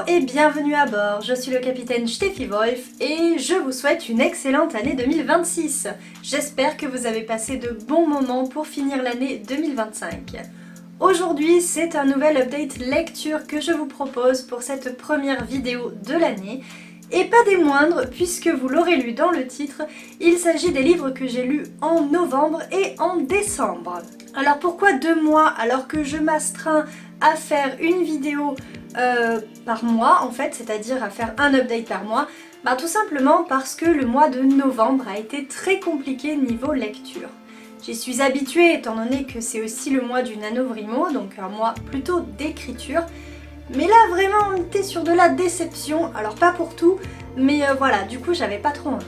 et bienvenue à bord, je suis le capitaine Steffi Wolf et je vous souhaite une excellente année 2026. J'espère que vous avez passé de bons moments pour finir l'année 2025. Aujourd'hui, c'est un nouvel update lecture que je vous propose pour cette première vidéo de l'année. Et pas des moindres, puisque vous l'aurez lu dans le titre, il s'agit des livres que j'ai lus en novembre et en décembre. Alors pourquoi 2 mois alors que je m'astreins à faire une vidéo par mois en fait, c'est-à-dire à faire un update par mois? Bah tout simplement parce que le mois de novembre a été très compliqué niveau lecture. J'y suis habituée étant donné que c'est aussi le mois du NaNoWriMo, donc un mois plutôt d'écriture. Mais là vraiment on était sur de la déception, alors pas pour tout, mais voilà, du coup j'avais pas trop envie.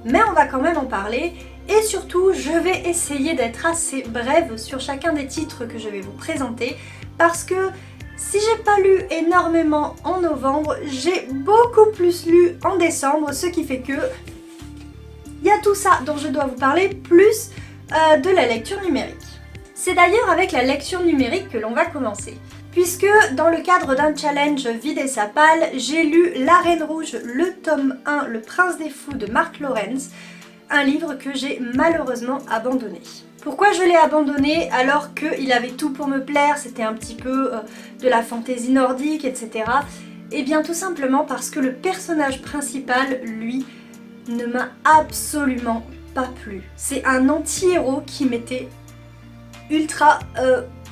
Mais on va quand même en parler, et surtout je vais essayer d'être assez brève sur chacun des titres que je vais vous présenter, parce que si j'ai pas lu énormément en novembre, j'ai beaucoup plus lu en décembre, ce qui fait que il y a tout ça dont je dois vous parler, plus de la lecture numérique. C'est d'ailleurs avec la lecture numérique que l'on va commencer. Puisque dans le cadre d'un challenge Vider sa palle, j'ai lu La Reine Rouge, le tome 1, Le Prince des Fous de Mark Lawrence, un livre que j'ai malheureusement abandonné. Pourquoi je l'ai abandonné alors qu'il avait tout pour me plaire, c'était un petit peu de la fantaisie nordique, etc. Eh bien tout simplement parce que le personnage principal, lui, ne m'a absolument pas plu. C'est un anti-héros qui m'était ultra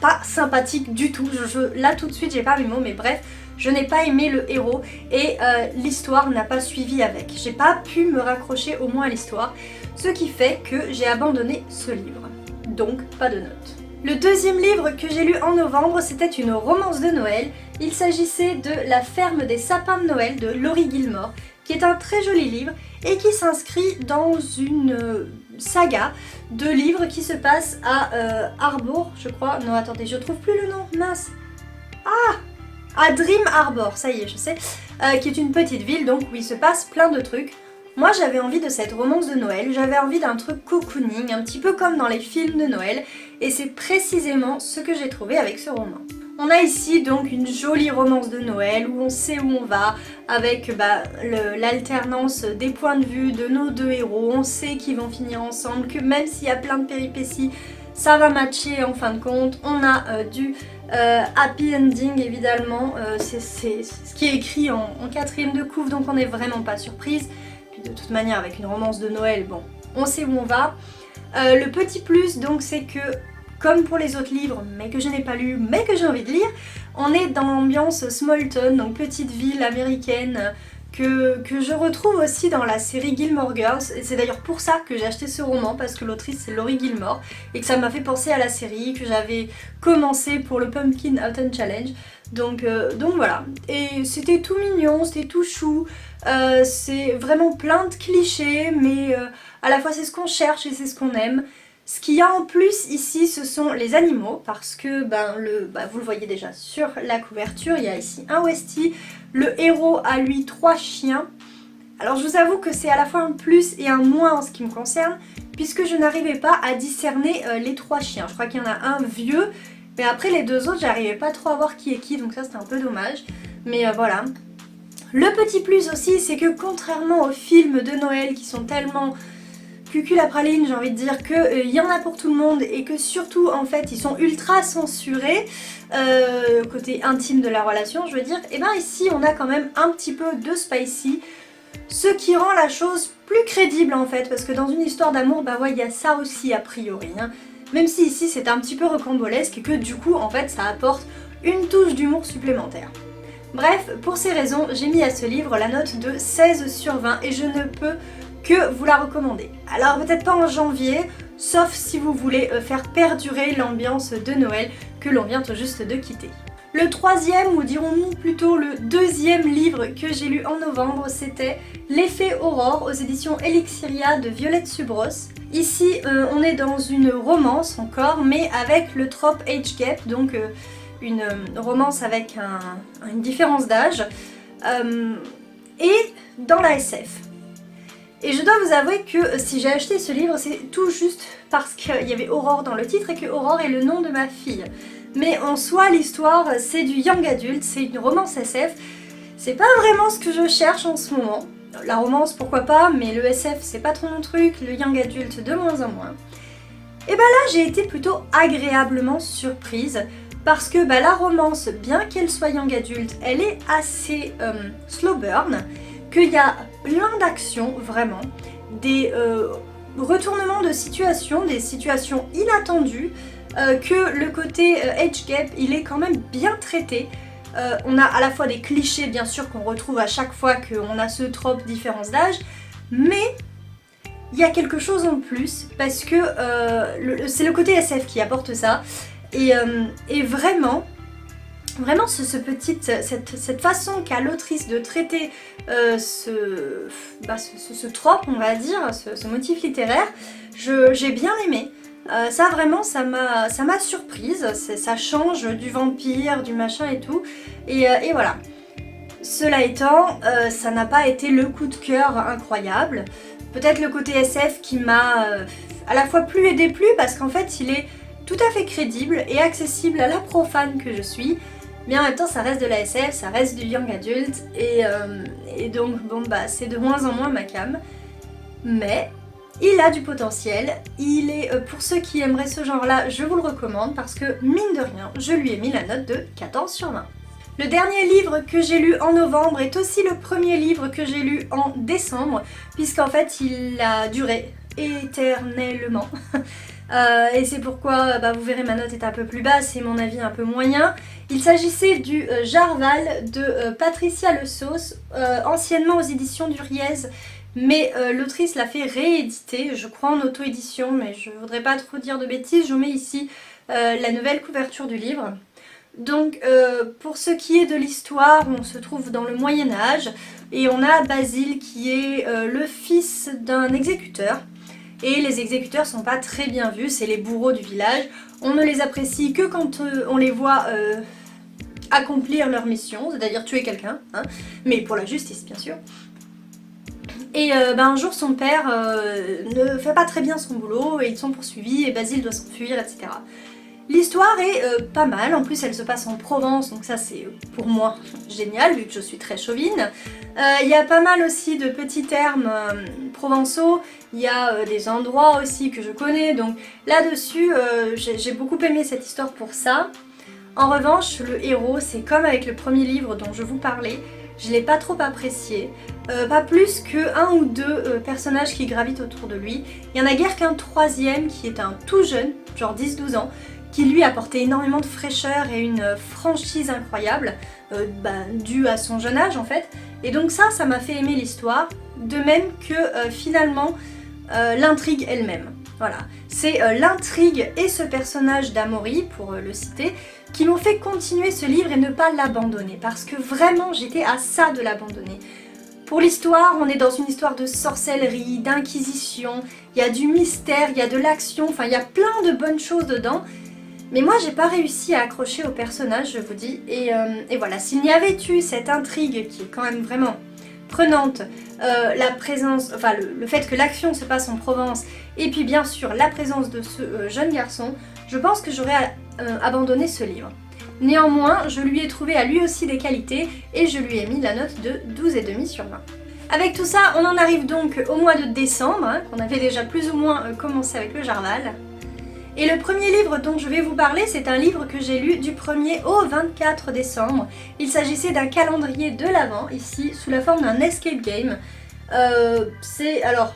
pas sympathique du tout. Là tout de suite j'ai pas mes mots, mais bref, je n'ai pas aimé le héros et l'histoire n'a pas suivi avec. J'ai pas pu me raccrocher au moins à l'histoire, ce qui fait que j'ai abandonné ce livre. Donc pas de notes. Le deuxième livre que j'ai lu en novembre, c'était une romance de Noël. Il s'agissait de La ferme des sapins de Noël de Laurie Gilmore, qui est un très joli livre et qui s'inscrit dans une saga de livres qui se passe à Arbor, je crois. Non, attendez, je trouve plus le nom, mince. À Dream Arbor, ça y est, je sais, qui est une petite ville donc où il se passe plein de trucs. Moi j'avais envie de cette romance de Noël, j'avais envie d'un truc cocooning, un petit peu comme dans les films de Noël, et c'est précisément ce que j'ai trouvé avec ce roman. On a ici donc une jolie romance de Noël où on sait où on va, avec l'alternance des points de vue de nos deux héros, on sait qu'ils vont finir ensemble, que même s'il y a plein de péripéties, ça va matcher en fin de compte. On a du happy ending évidemment, c'est ce qui est écrit en 4ème de couve, donc on n'est vraiment pas surprise. Puis de toute manière avec une romance de Noël, bon, on sait où on va. Le petit plus donc c'est que, comme pour les autres livres, mais que je n'ai pas lu, mais que j'ai envie de lire, on est dans l'ambiance small town, donc petite ville américaine, que je retrouve aussi dans la série Gilmore Girls, et c'est d'ailleurs pour ça que j'ai acheté ce roman, parce que l'autrice c'est Laurie Gilmore, et que ça m'a fait penser à la série que j'avais commencé pour le Pumpkin Autumn Challenge, donc voilà. Et c'était tout mignon, c'était tout chou, c'est vraiment plein de clichés, mais à la fois c'est ce qu'on cherche et c'est ce qu'on aime. Ce qu'il y a en plus ici, ce sont les animaux, parce que vous le voyez déjà sur la couverture, il y a ici un Westie, le héros a lui 3 chiens. Alors je vous avoue que c'est à la fois un plus et un moins en ce qui me concerne, puisque je n'arrivais pas à discerner les 3 chiens. Je crois qu'il y en a un vieux, mais après les 2 autres, j'arrivais pas trop à voir qui est qui, donc ça c'était un peu dommage. Mais voilà. Le petit plus aussi, c'est que contrairement aux films de Noël qui sont tellement cucul à praline, j'ai envie de dire qu'il y en a pour tout le monde et que surtout en fait ils sont ultra censurés, côté intime de la relation je veux dire, et bien ici on a quand même un petit peu de spicy, ce qui rend la chose plus crédible en fait, parce que dans une histoire d'amour, bah ouais, il y a ça aussi a priori, hein. Même si ici c'est un petit peu rocambolesque et que du coup en fait ça apporte une touche d'humour supplémentaire. Bref, pour ces raisons, j'ai mis à ce livre la note de 16/20 et je ne peux que vous la recommander. Alors peut-être pas en janvier, sauf si vous voulez faire perdurer l'ambiance de Noël que l'on vient tout juste de quitter. Le troisième, ou dirons-nous plutôt le deuxième livre que j'ai lu en novembre, c'était L'effet Aurore aux éditions Elixiria de Violette Subros. Ici, on est dans une romance encore, mais avec le trope age gap, donc une romance avec une différence d'âge, et dans la SF. Et je dois vous avouer que si j'ai acheté ce livre, c'est tout juste parce qu'il y avait Aurore dans le titre et que Aurore est le nom de ma fille. Mais en soi, l'histoire, c'est du young adult, c'est une romance SF. c'est pas vraiment ce que je cherche en ce moment. La romance pourquoi pas, mais le SF c'est pas trop mon truc, le young adulte de moins en moins. Et bah là j'ai été plutôt agréablement surprise parce que bah, la romance, bien qu'elle soit young adulte, elle est assez slow burn, qu'il y a plein d'actions vraiment, des retournements de situation, des situations inattendues, que le côté age gap il est quand même bien traité. On a à la fois des clichés bien sûr qu'on retrouve à chaque fois qu'on a ce trope différence d'âge, mais il y a quelque chose en plus parce que c'est le côté SF qui apporte ça et vraiment cette façon qu'a l'autrice de traiter ce trope, on va dire, ce motif littéraire, j'ai bien aimé. Ça vraiment, ça m'a surprise, ça change du vampire, du machin et tout, et voilà. Cela étant, ça n'a pas été le coup de cœur incroyable. Peut-être le côté SF qui m'a à la fois plu et déplu, parce qu'en fait il est tout à fait crédible et accessible à la profane que je suis, mais en même temps ça reste de la SF, ça reste du young adult, et donc bon bah c'est de moins en moins ma came, mais il a du potentiel, il est, pour ceux qui aimeraient ce genre-là, je vous le recommande parce que, mine de rien, je lui ai mis la note de 14/20. Le dernier livre que j'ai lu en novembre est aussi le premier livre que j'ai lu en décembre, puisqu'en fait il a duré éternellement. Et c'est pourquoi, bah, vous verrez, ma note est un peu plus basse et mon avis un peu moyen. Il s'agissait du Jarval de Patricia Le Sauce, anciennement aux éditions du Riez. Mais l'autrice l'a fait rééditer, je crois en auto-édition, mais je voudrais pas trop dire de bêtises, je vous mets ici la nouvelle couverture du livre. Donc pour ce qui est de l'histoire, on se trouve dans le Moyen-Âge et on a Basile qui est le fils d'un exécuteur. Et les exécuteurs sont pas très bien vus, c'est les bourreaux du village. On ne les apprécie que quand on les voit accomplir leur mission, c'est-à-dire tuer quelqu'un, hein, mais pour la justice bien sûr. Et un jour son père ne fait pas très bien son boulot et ils sont poursuivis et Basile doit s'enfuir, etc. L'histoire est pas mal, en plus elle se passe en Provence, donc ça c'est pour moi génial vu que je suis très chauvine. Il y a pas mal aussi de petits termes provençaux, il y a des endroits aussi que je connais, donc là-dessus j'ai beaucoup aimé cette histoire pour ça. En revanche, le héros, c'est comme avec le premier livre dont je vous parlais, je l'ai pas trop apprécié, pas plus que un ou deux personnages qui gravitent autour de lui. Il y en a guère qu'un troisième qui est un tout jeune, genre 10-12 ans, qui lui apportait énormément de fraîcheur et une franchise incroyable, due à son jeune âge en fait. Et donc ça m'a fait aimer l'histoire, de même que finalement l'intrigue elle-même. Voilà, c'est l'intrigue et ce personnage d'Amaury, pour le citer, qui m'ont fait continuer ce livre et ne pas l'abandonner, parce que vraiment j'étais à ça de l'abandonner. Pour l'histoire, on est dans une histoire de sorcellerie, d'inquisition, il y a du mystère, il y a de l'action, enfin il y a plein de bonnes choses dedans, mais moi j'ai pas réussi à accrocher au personnage, je vous dis, et voilà, s'il n'y avait eu cette intrigue qui est quand même vraiment prenante, la présence, enfin le fait que l'action se passe en Provence, et puis bien sûr la présence de ce jeune garçon, je pense que j'aurais abandonné ce livre. Néanmoins, je lui ai trouvé à lui aussi des qualités et je lui ai mis la note de 12,5/20. Avec tout ça, on en arrive donc au mois de décembre, hein, qu'on avait déjà plus ou moins commencé avec le Jarval. Et le premier livre dont je vais vous parler, c'est un livre que j'ai lu du 1er au 24 décembre. Il s'agissait d'un calendrier de l'Avent, ici, sous la forme d'un escape game. Alors,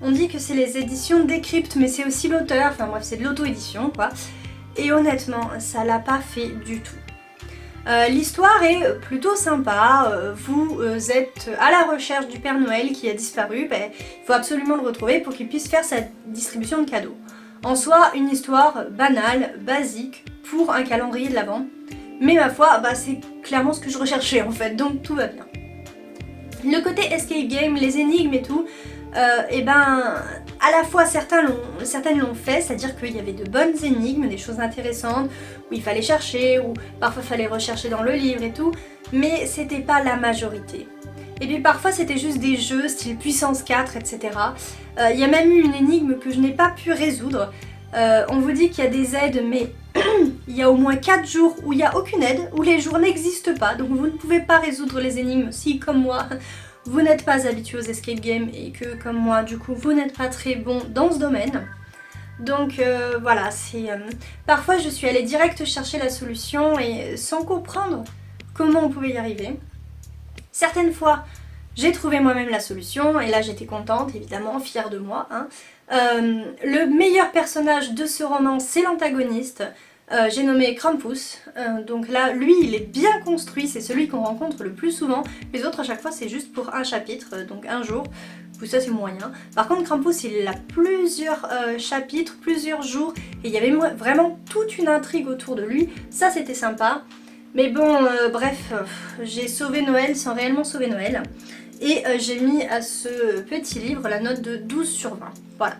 on dit que c'est les éditions Décrypte, mais c'est aussi l'auteur, enfin bref, c'est de l'auto-édition, quoi. Et honnêtement, ça l'a pas fait du tout. L'histoire est plutôt sympa, vous êtes à la recherche du Père Noël qui a disparu, il faut absolument le retrouver pour qu'il puisse faire sa distribution de cadeaux. En soi, une histoire banale, basique, pour un calendrier de l'Avent, mais ma foi, c'est clairement ce que je recherchais en fait, donc tout va bien. Le côté escape game, les énigmes et tout, à la fois certaines l'ont fait, c'est-à-dire qu'il y avait de bonnes énigmes, des choses intéressantes, où il fallait chercher, ou parfois il fallait rechercher dans le livre et tout, mais c'était pas la majorité. Et puis parfois c'était juste des jeux style puissance 4, etc. Il y a même eu une énigme que je n'ai pas pu résoudre. On vous dit qu'il y a des aides, mais il y a au moins 4 jours où il n'y a aucune aide, où les jours n'existent pas, donc vous ne pouvez pas résoudre les énigmes si, comme moi, vous n'êtes pas habitué aux escape games et que, comme moi, du coup, vous n'êtes pas très bon dans ce domaine. Donc voilà, c'est... parfois je suis allée direct chercher la solution et sans comprendre comment on pouvait y arriver. Certaines fois, j'ai trouvé moi-même la solution et là j'étais contente, évidemment, fière de moi. Hein. Le meilleur personnage de ce roman, c'est l'antagoniste. J'ai nommé Krampus, donc là, lui, il est bien construit, c'est celui qu'on rencontre le plus souvent. Les autres, à chaque fois, c'est juste pour un chapitre, donc un jour. Ça c'est moyen. Par contre Krampus il a plusieurs chapitres, plusieurs jours et il y avait vraiment toute une intrigue autour de lui. Ça c'était sympa. Mais bon bref, j'ai sauvé Noël sans réellement sauver Noël. Et j'ai mis à ce petit livre la note de 12/20. Voilà.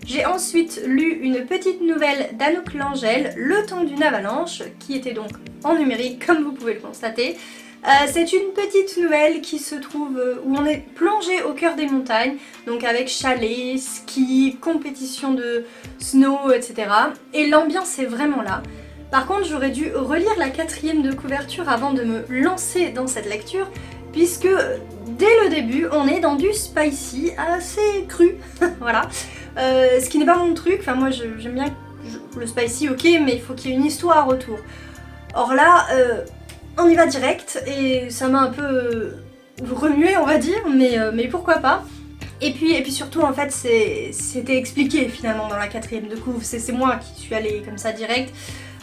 J'ai ensuite lu une petite nouvelle d'Anouk Langel, Le temps d'une avalanche, qui était donc en numérique comme vous pouvez le constater. C'est une petite nouvelle qui se trouve où on est plongé au cœur des montagnes, donc avec chalet, ski, compétition de snow, etc. Et l'ambiance est vraiment là. Par contre, j'aurais dû relire la 4e de couverture avant de me lancer dans cette lecture, puisque dès le début, on est dans du spicy assez cru, voilà. Ce qui n'est pas mon truc, enfin moi j'aime bien le spicy, ok, mais il faut qu'il y ait une histoire autour. Or là... on y va direct et ça m'a un peu remué on va dire, mais pourquoi pas. Et puis surtout en fait c'était expliqué finalement dans la 4e de couve, c'est moi qui suis allée comme ça direct.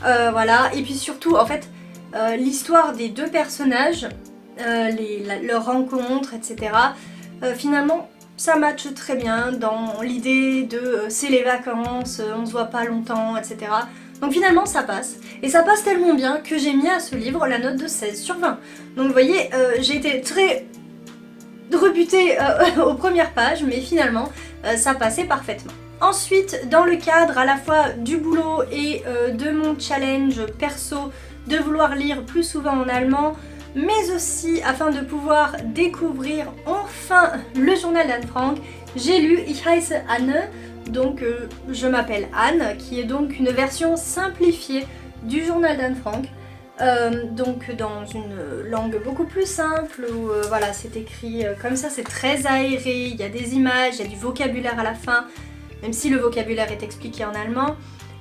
Voilà, et puis surtout en fait l'histoire des deux personnages, leur rencontre, etc. Finalement ça matche très bien dans l'idée de c'est les vacances, on se voit pas longtemps, etc. Donc finalement ça passe, et ça passe tellement bien que j'ai mis à ce livre la note de 16/20. Donc vous voyez, j'ai été très rebutée aux premières pages, mais finalement ça passait parfaitement. Ensuite, dans le cadre à la fois du boulot et de mon challenge perso de vouloir lire plus souvent en allemand, mais aussi afin de pouvoir découvrir enfin le journal d'Anne Frank, j'ai lu Ich heiße Anne, donc je m'appelle Anne, qui est donc une version simplifiée du journal d'Anne Frank, donc dans une langue beaucoup plus simple, où voilà, c'est écrit comme ça, c'est très aéré, il y a des images, il y a du vocabulaire à la fin, même si le vocabulaire est expliqué en allemand,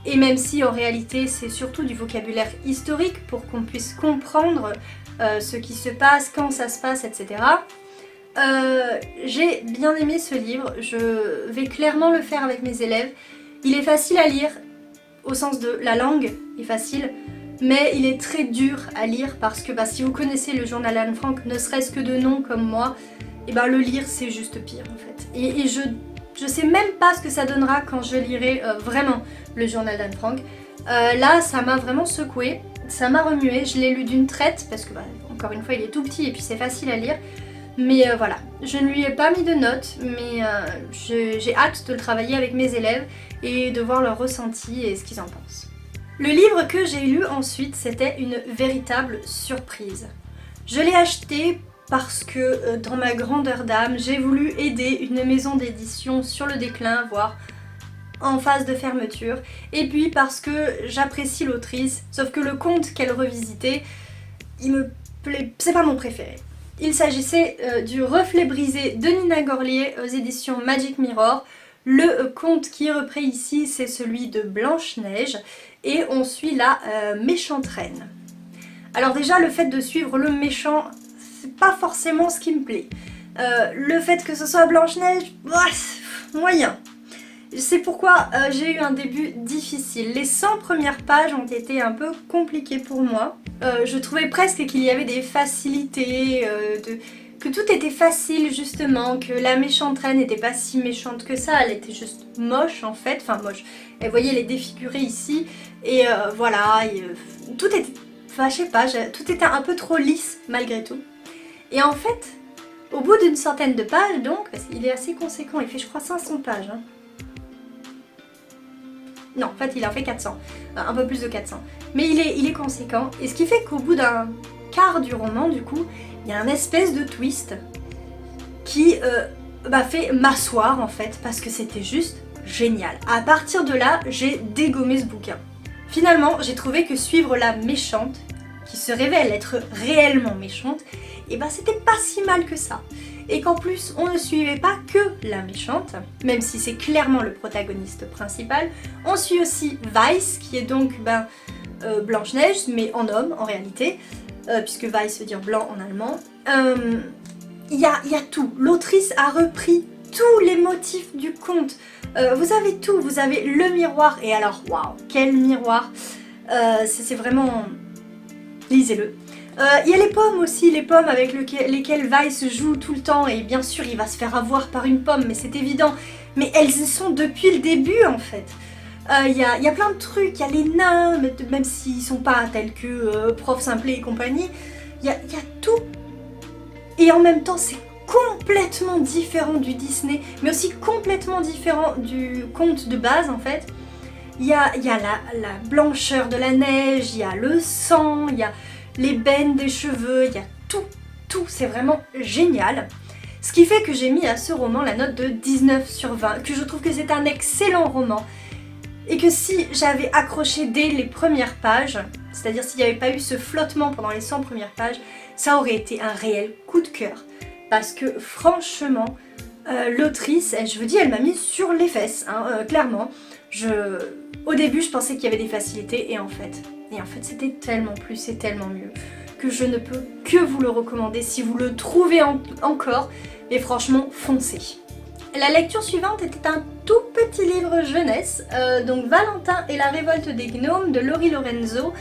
et même si en réalité c'est surtout du vocabulaire historique pour qu'on puisse comprendre ce qui se passe, quand ça se passe, etc. J'ai bien aimé ce livre, je vais clairement le faire avec mes élèves. Il est facile à lire, au sens de la langue est facile, mais il est très dur à lire parce que si vous connaissez le journal d'Anne Frank, ne serait-ce que de nom comme moi, et le lire c'est juste pire en fait. Et je sais même pas ce que ça donnera quand je lirai vraiment le journal d'Anne Frank. Là ça m'a vraiment secoué, ça m'a remué, je l'ai lu d'une traite parce que encore une fois il est tout petit et puis c'est facile à lire. Mais voilà, je ne lui ai pas mis de notes, mais j'ai hâte de le travailler avec mes élèves et de voir leur ressenti et ce qu'ils en pensent. Le livre que j'ai lu ensuite, c'était une véritable surprise. Je l'ai acheté parce que dans ma grandeur d'âme, j'ai voulu aider une maison d'édition sur le déclin, voire en phase de fermeture, et puis parce que j'apprécie l'autrice, sauf que le conte qu'elle revisitait, il me plaît, c'est pas mon préféré. Il s'agissait du Reflet brisé de Nina Gorlier aux éditions Magic Mirror. Le conte qui est repris ici, c'est celui de Blanche-Neige et on suit la méchante reine. Alors déjà, le fait de suivre le méchant, c'est pas forcément ce qui me plaît. Le fait que ce soit Blanche-Neige, moyen. C'est pourquoi j'ai eu un début difficile. Les 100 premières pages ont été un peu compliquées pour moi. Je trouvais presque qu'il y avait des facilités, que tout était facile justement, que la méchante reine n'était pas si méchante que ça, elle était juste moche en fait, enfin moche. Et vous voyez, elle est défigurée ici, et voilà, tout était, enfin je sais pas, tout était un peu trop lisse malgré tout. Et en fait, au bout d'une centaine de pages donc, parce qu'il est assez conséquent, il fait je crois 500 pages, hein. Non, en fait il en fait 400, un peu plus de 400. Mais il est conséquent, et ce qui fait qu'au bout d'un quart du roman, du coup, il y a un espèce de twist qui fait m'asseoir en fait, parce que c'était juste génial. À partir de là, j'ai dégommé ce bouquin. Finalement, j'ai trouvé que suivre la méchante, qui se révèle être réellement méchante, et ben c'était pas si mal que ça. Et qu'en plus, on ne suivait pas que la méchante, même si c'est clairement le protagoniste principal, on suit aussi Weiss, qui est donc Blanche-Neige, mais en homme en réalité, puisque Weiss veut dire blanc en allemand. Il y a tout, l'autrice a repris tous les motifs du conte. Vous avez tout, vous avez le miroir, et alors waouh, quel miroir, c'est vraiment... lisez-le. Il y a les pommes aussi, les pommes avec lesquelles Weiss joue tout le temps, et bien sûr il va se faire avoir par une pomme, mais c'est évident, mais elles y sont depuis le début en fait. Il y a plein de trucs, il y a les nains, même s'ils sont pas tels que Prof Simplet et compagnie, il y a tout, et en même temps c'est complètement différent du Disney, mais aussi complètement différent du conte de base en fait. Il y a la blancheur de la neige, il y a le sang, il y a l'ébène des cheveux, il y a tout, c'est vraiment génial. Ce qui fait que j'ai mis à ce roman la note de 19 sur 20, que je trouve que c'est un excellent roman. Et que si j'avais accroché dès les premières pages, c'est-à-dire s'il n'y avait pas eu ce flottement pendant les 100 premières pages, ça aurait été un réel coup de cœur. Parce que franchement, l'autrice, je vous dis, elle m'a mis sur les fesses, hein, clairement. Au début, je pensais qu'il y avait des facilités, et en fait c'était tellement plus et tellement mieux que je ne peux que vous le recommander si vous le trouvez encore, et franchement, foncez. La lecture suivante était un tout petit livre jeunesse, donc Valentin et la révolte des gnomes de Laurie Lorenzo,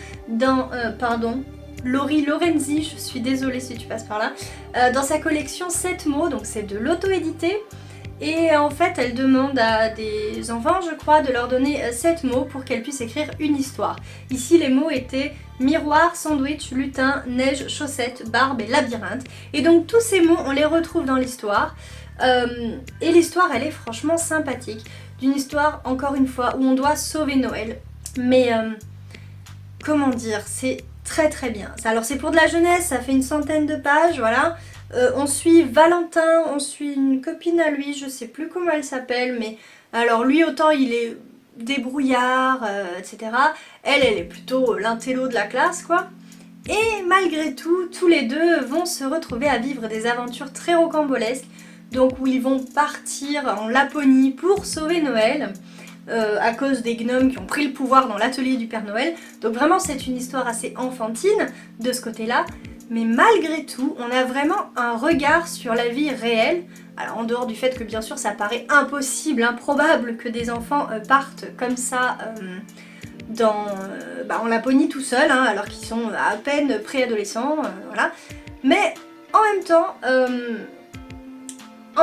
Laurie Lorenzi, je suis désolée si tu passes par là, dans sa collection 7 mots, donc c'est de l'auto-édité. Et en fait, elle demande à des enfants, je crois, de leur donner 7 mots pour qu'elles puissent écrire une histoire. Ici, les mots étaient miroir, sandwich, lutin, neige, chaussette, barbe et labyrinthe. Et donc tous ces mots, on les retrouve dans l'histoire. Et l'histoire, elle est franchement sympathique. D'une histoire, encore une fois, où on doit sauver Noël. Mais, comment dire, c'est très très bien. Alors c'est pour de la jeunesse, ça fait une centaine de pages, voilà. On suit Valentin, on suit une copine à lui, je sais plus comment elle s'appelle, mais alors lui autant il est débrouillard, etc. Elle est plutôt l'intello de la classe quoi. Et malgré tout, tous les deux vont se retrouver à vivre des aventures très rocambolesques, donc où ils vont partir en Laponie pour sauver Noël. À cause des gnomes qui ont pris le pouvoir dans l'atelier du Père Noël. Donc vraiment c'est une histoire assez enfantine de ce côté-là. Mais malgré tout, on a vraiment un regard sur la vie réelle. Alors en dehors du fait que bien sûr ça paraît impossible, improbable que des enfants partent comme ça en Laponie tout seuls, hein, alors qu'ils sont à peine préadolescents, voilà. Mais en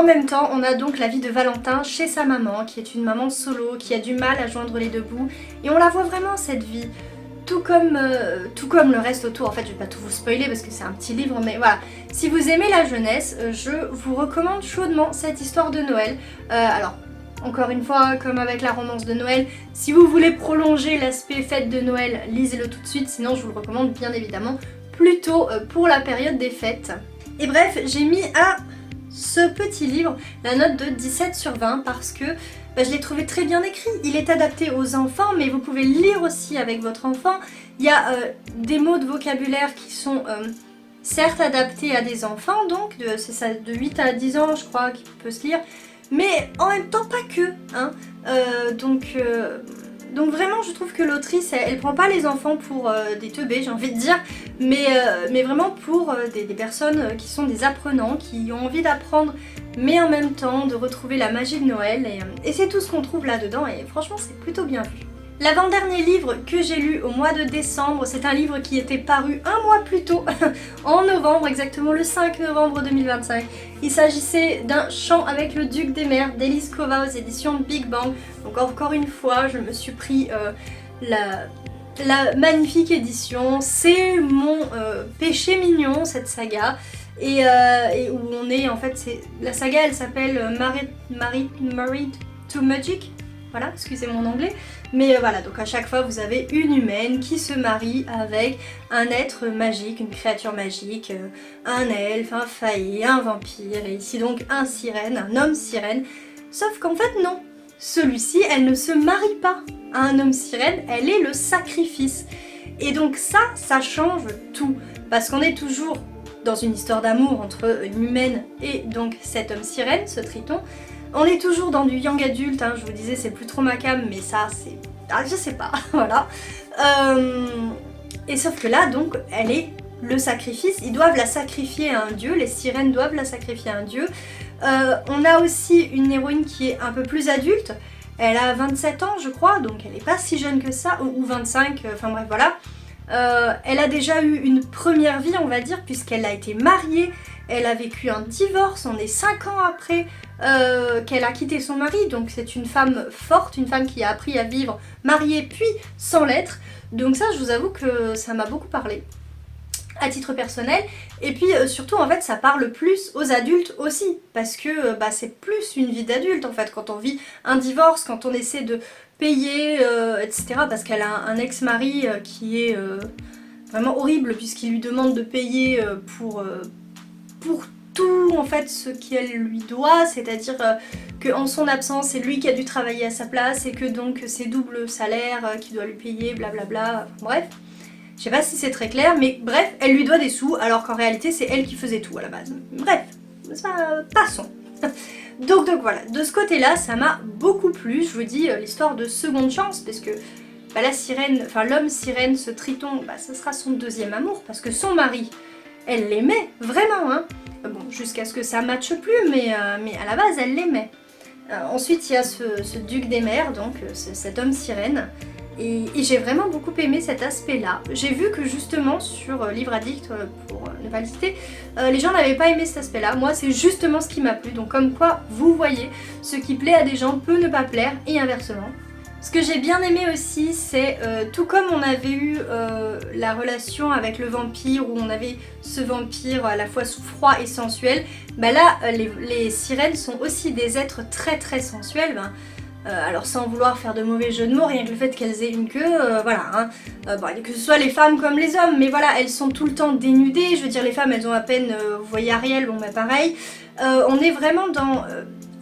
même temps, on a donc la vie de Valentin chez sa maman, qui est une maman solo, qui a du mal à joindre les deux bouts. Et on la voit vraiment cette vie. Tout comme le reste autour. En fait, je vais pas tout vous spoiler parce que c'est un petit livre, mais voilà. Si vous aimez la jeunesse, je vous recommande chaudement cette histoire de Noël. Alors, encore une fois, comme avec la romance de Noël, si vous voulez prolonger l'aspect fête de Noël, lisez-le tout de suite. Sinon, je vous le recommande bien évidemment plutôt pour la période des fêtes. Et bref, j'ai mis à ce petit livre la note de 17 sur 20 parce que je l'ai trouvé très bien écrit. Il est adapté aux enfants, mais vous pouvez le lire aussi avec votre enfant. Il y a des mots de vocabulaire qui sont certes adaptés à des enfants, donc c'est ça, de 8 à 10 ans je crois qu'il peut se lire, mais en même temps pas que, hein. Donc vraiment je trouve que l'autrice elle prend pas les enfants pour des teubés, j'ai envie de dire, mais vraiment pour des personnes qui sont des apprenants, qui ont envie d'apprendre mais en même temps de retrouver la magie de Noël, et c'est tout ce qu'on trouve là-dedans, et franchement c'est plutôt bien vu. L'avant-dernier livre que j'ai lu au mois de décembre, c'est un livre qui était paru un mois plus tôt, en novembre, exactement le 5 novembre 2025. Il s'agissait d'un Chant avec le Duc des Mers d'Elise Kova aux éditions Big Bang. Donc encore une fois, je me suis pris la magnifique édition. C'est mon péché mignon, cette saga. Et où on est, en fait, la saga elle s'appelle Married to Magic. Voilà, excusez mon anglais. Mais voilà, donc à chaque fois vous avez une humaine qui se marie avec un être magique, une créature magique, un elfe, un failli, un vampire, et ici donc un homme sirène. Sauf qu'en fait non, celui-ci, elle ne se marie pas à un homme sirène, elle est le sacrifice. Et donc ça change tout, parce qu'on est toujours dans une histoire d'amour entre une humaine et donc cet homme sirène, ce triton. On est toujours dans du young adulte, hein, je vous disais c'est plus trop ma cam, mais ça c'est... Ah, je sais pas, voilà. Et sauf que là donc elle est le sacrifice, ils doivent la sacrifier à un dieu, les sirènes doivent la sacrifier à un dieu. On a aussi une héroïne qui est un peu plus adulte, elle a 27 ans je crois, donc elle n'est pas si jeune que ça, ou 25, enfin bref voilà. Elle a déjà eu une première vie on va dire, puisqu'elle a été mariée, elle a vécu un divorce, on est 5 ans après qu'elle a quitté son mari, donc c'est une femme forte, une femme qui a appris à vivre mariée puis sans l'être, donc ça je vous avoue que ça m'a beaucoup parlé à titre personnel, et puis surtout en fait ça parle plus aux adultes aussi, parce que c'est plus une vie d'adulte en fait, quand on vit un divorce, quand on essaie de payer, etc. Parce qu'elle a un ex-mari qui est vraiment horrible, puisqu'il lui demande de payer pour tout en fait ce qu'elle lui doit, c'est-à-dire qu'en son absence c'est lui qui a dû travailler à sa place et que donc c'est double salaire qu'il doit lui payer, blablabla, bref. Je sais pas si c'est très clair, mais bref, elle lui doit des sous alors qu'en réalité c'est elle qui faisait tout à la base. Bref, passons. Donc voilà, de ce côté-là, ça m'a beaucoup plu, je vous dis, l'histoire de seconde chance, parce que la sirène, enfin l'homme sirène, ce triton, ce sera son deuxième amour, parce que son mari, elle l'aimait, vraiment, hein. Bon, jusqu'à ce que ça matche plus, mais à la base, elle l'aimait. Ensuite, il y a ce duc des mers, donc cet homme sirène, et j'ai vraiment beaucoup aimé cet aspect-là. J'ai vu que justement sur Livre Addict, pour ne pas le citer, les gens n'avaient pas aimé cet aspect-là. Moi c'est justement ce qui m'a plu, donc comme quoi vous voyez, ce qui plaît à des gens peut ne pas plaire et inversement. Ce que j'ai bien aimé aussi, c'est tout comme on avait eu la relation avec le vampire, où on avait ce vampire à la fois froid et sensuel, là les sirènes sont aussi des êtres très très sensuels. Alors sans vouloir faire de mauvais jeux de mots, rien que le fait qu'elles aient une queue, voilà, hein. Que ce soit les femmes comme les hommes, mais voilà, elles sont tout le temps dénudées, je veux dire les femmes elles ont à peine, vous voyez Ariel, bon pareil, on est vraiment dans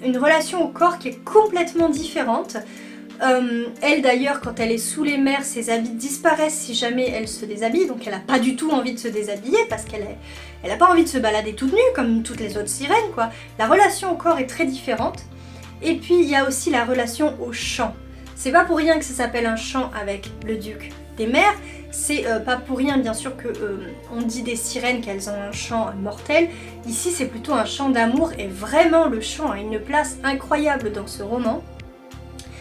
une relation au corps qui est complètement différente. Elle d'ailleurs quand elle est sous les mers, ses habits disparaissent si jamais elle se déshabille, donc elle a pas du tout envie de se déshabiller parce qu'elle a pas envie de se balader toute nue comme toutes les autres sirènes quoi. La relation au corps est très différente. Et puis il y a aussi la relation au chant. C'est pas pour rien que ça s'appelle un chant avec le duc des mers, c'est pas pour rien bien sûr que on dit des sirènes qu'elles ont un chant mortel. Ici c'est plutôt un chant d'amour et vraiment le chant a une place incroyable dans ce roman.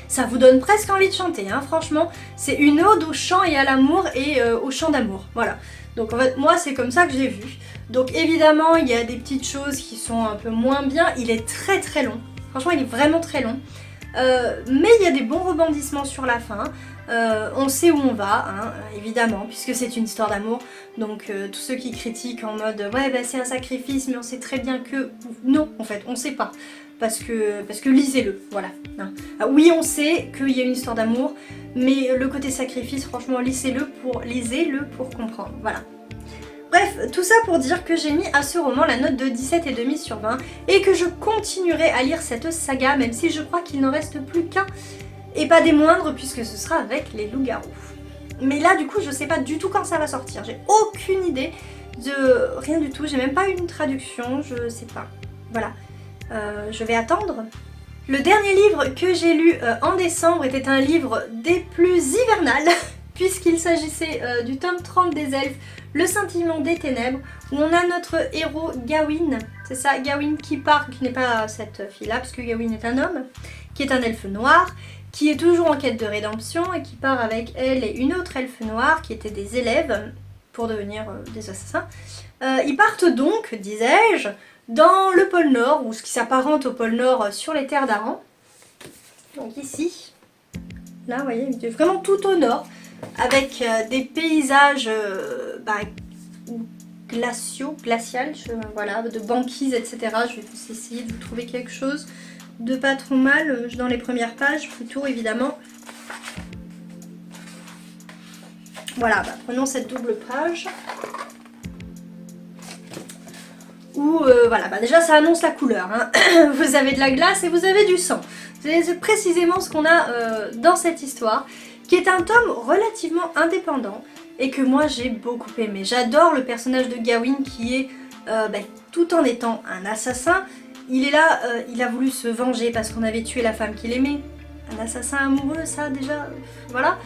Ça vous donne presque envie de chanter, hein, franchement. C'est une ode au chant et à l'amour et au chant d'amour, voilà. Donc en fait moi c'est comme ça que j'ai vu. Donc évidemment il y a des petites choses qui sont un peu moins bien, il est très très long. Franchement, il est vraiment très long. Mais il y a des bons rebondissements sur la fin. On sait où on va, hein, évidemment, puisque c'est une histoire d'amour. Donc tous ceux qui critiquent en mode « ouais, c'est un sacrifice, mais on sait très bien que... » Non, en fait, on sait pas. Parce que lisez-le, voilà. Hein. Oui, on sait qu'il y a une histoire d'amour, mais le côté sacrifice, franchement, lisez-le pour comprendre. Voilà. Bref, tout ça pour dire que j'ai mis à ce roman la note de 17,5 sur 20 et que je continuerai à lire cette saga, même si je crois qu'il n'en reste plus qu'un, et pas des moindres puisque ce sera avec les loups-garous. Mais là du coup je sais pas du tout quand ça va sortir, j'ai aucune idée de rien du tout, j'ai même pas une traduction, je sais pas. Voilà, je vais attendre. Le dernier livre que j'ai lu en décembre était un livre des plus hivernales puisqu'il s'agissait du tome 30 des elfes, Le scintillement des ténèbres, où on a notre héros Gawain, c'est ça, Gawain qui part, qui n'est pas cette fille-là, parce que Gawain est un homme, qui est un elfe noir, qui est toujours en quête de rédemption et qui part avec elle et une autre elfe noire qui étaient des élèves pour devenir des assassins. Ils partent donc, disais-je, dans le pôle Nord, ou ce qui s'apparente au pôle Nord sur les terres d'Aran. Donc ici, là vous voyez, vraiment tout au nord, avec des paysages glaciales, voilà, de banquises, etc. Je vais essayer de vous trouver quelque chose de pas trop mal dans les premières pages, plutôt évidemment. Voilà, prenons cette double page. où voilà, bah déjà ça annonce la couleur, hein. Vous avez de la glace et vous avez du sang. C'est précisément ce qu'on a dans cette histoire, qui est un tome relativement indépendant et que moi j'ai beaucoup aimé. J'adore le personnage de Gawain qui est, tout en étant un assassin, il est là, il a voulu se venger parce qu'on avait tué la femme qu'il aimait. Un assassin amoureux, ça déjà, voilà.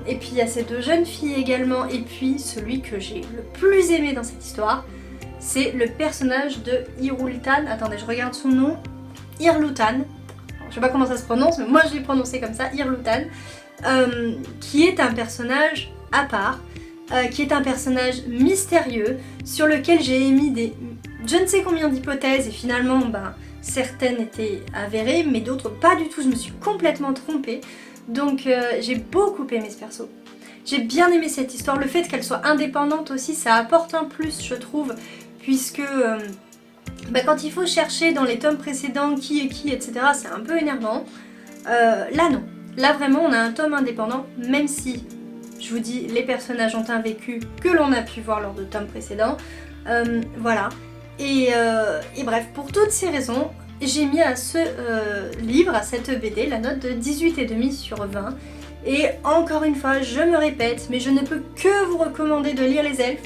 Et puis il y a ces deux jeunes filles également, et puis celui que j'ai le plus aimé dans cette histoire, c'est le personnage de Irultan. Attendez, je regarde son nom. Irlutan. Je sais pas comment ça se prononce, mais moi je l'ai prononcé comme ça, Irlutan. Qui est un personnage à part, qui est un personnage mystérieux, sur lequel j'ai émis je ne sais combien d'hypothèses, et finalement, certaines étaient avérées, mais d'autres pas du tout. Je me suis complètement trompée. Donc j'ai beaucoup aimé ce perso. J'ai bien aimé cette histoire. Le fait qu'elle soit indépendante aussi, ça apporte un plus, je trouve, puisque quand il faut chercher dans les tomes précédents qui est qui, etc., c'est un peu énervant. Là non. Là vraiment on a un tome indépendant, même si, je vous dis, les personnages ont un vécu que l'on a pu voir lors de tomes précédents. Voilà. Et bref, pour toutes ces raisons, j'ai mis à ce livre, à cette BD, la note de 18,5 sur 20. Et encore une fois, je me répète, mais je ne peux que vous recommander de lire Les Elfes.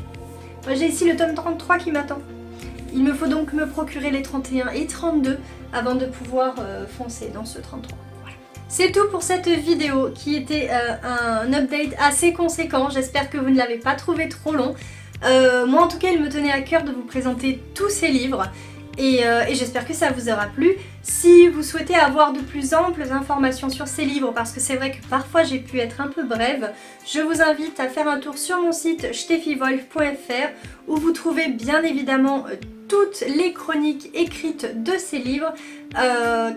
Moi j'ai ici le tome 33 qui m'attend. Il me faut donc me procurer les 31 et 32 avant de pouvoir foncer dans ce 33. Voilà. C'est tout pour cette vidéo qui était un update assez conséquent. J'espère que vous ne l'avez pas trouvé trop long. Moi en tout cas il me tenait à cœur de vous présenter tous ces livres et j'espère que ça vous aura plu. Si vous souhaitez avoir de plus amples informations sur ces livres, parce que c'est vrai que parfois j'ai pu être un peu brève, je vous invite à faire un tour sur mon site steffiwolf.fr où vous trouvez bien évidemment toutes les chroniques écrites de ces livres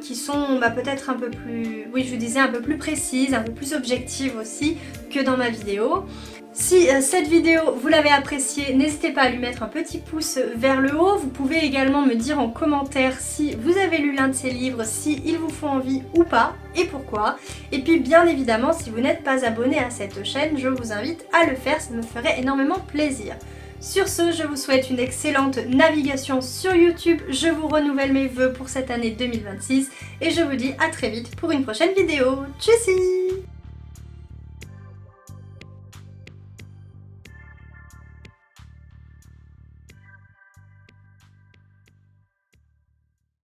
qui sont peut-être un peu plus, oui je vous disais, un peu plus précises, un peu plus objectives aussi que dans ma vidéo. Si cette vidéo vous l'avez appréciée, n'hésitez pas à lui mettre un petit pouce vers le haut. Vous pouvez également me dire en commentaire si vous avez lu l'un de ces livres, si ils vous font envie ou pas et pourquoi. Et puis bien évidemment, si vous n'êtes pas abonné à cette chaîne, je vous invite à le faire, ça me ferait énormément plaisir. Sur ce, je vous souhaite une excellente navigation sur YouTube, je vous renouvelle mes vœux pour cette année 2026 et je vous dis à très vite pour une prochaine vidéo. Tchussy!